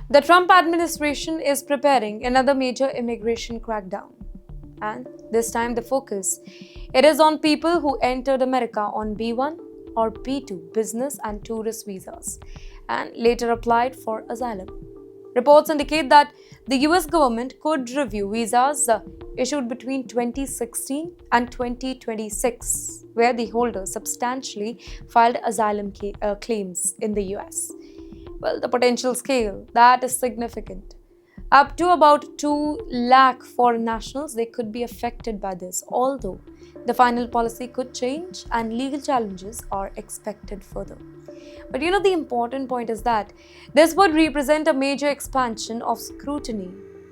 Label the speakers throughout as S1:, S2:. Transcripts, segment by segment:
S1: The Trump administration is preparing another major immigration crackdown. And this time the focus it is on people who entered America on B1 or B2 business and tourist visas and later applied for asylum. Reports indicate that the US government could review visas issued between 2016 and 2026, where the holders substantially filed asylum claims in the US. Well, the potential scale that is significant. Up to about 2 lakh foreign nationals they could be affected by this, although the final policy could change and legal challenges are expected further. But the important point is that this would represent a major expansion of scrutiny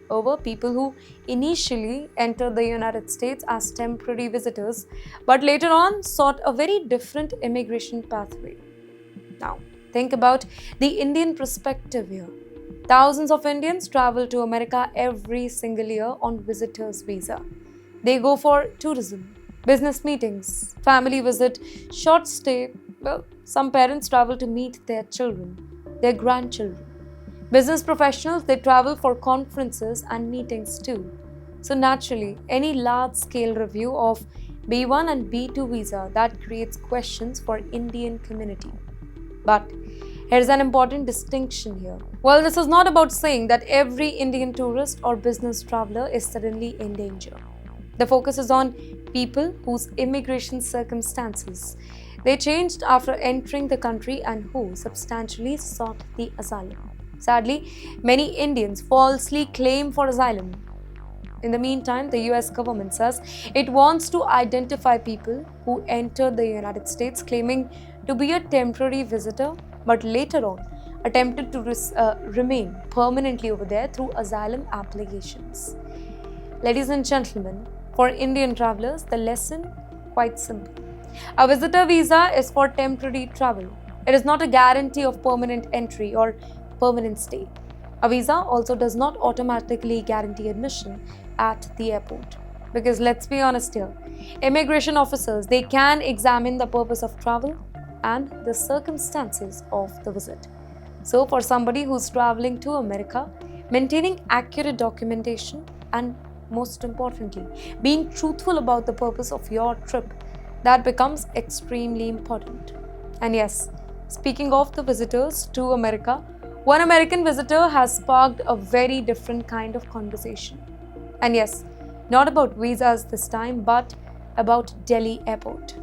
S1: over people who initially entered the United States as temporary visitors but later on sought a very different immigration pathway. Now, think about the Indian perspective here. Thousands of Indians travel to America every single year on visitors visa. They go for tourism, business meetings, family visit, short stay. Well, some parents travel to meet their children, their grandchildren. Business professionals, they travel for conferences and meetings too. So naturally, any large-scale review of B1 and B2 visa that creates questions for Indian community. But here's an important distinction here. Well, this is not about saying that every Indian tourist or business traveler is suddenly in danger. The focus is on people whose immigration circumstances they changed after entering the country and who substantially sought the asylum. Sadly, many Indians falsely claim for asylum. In the meantime, the US government says it wants to identify people who entered the United States claiming to be a temporary visitor but later on attempted to remain permanently over there through asylum applications. Ladies and gentlemen, for Indian travelers, the lesson quite simple. A visitor visa is for temporary travel. It is not a guarantee of permanent entry or permanent stay. A visa also does not automatically guarantee admission at the airport. Because let's be honest here, immigration officers, they can examine the purpose of travel and the circumstances of the visit. So for somebody who's traveling to America, maintaining accurate documentation and most importantly, being truthful about the purpose of your trip, that becomes extremely important. And yes, speaking of the visitors to America, one American visitor has sparked a very different kind of conversation. And yes, not about visas this time, but about Delhi airport.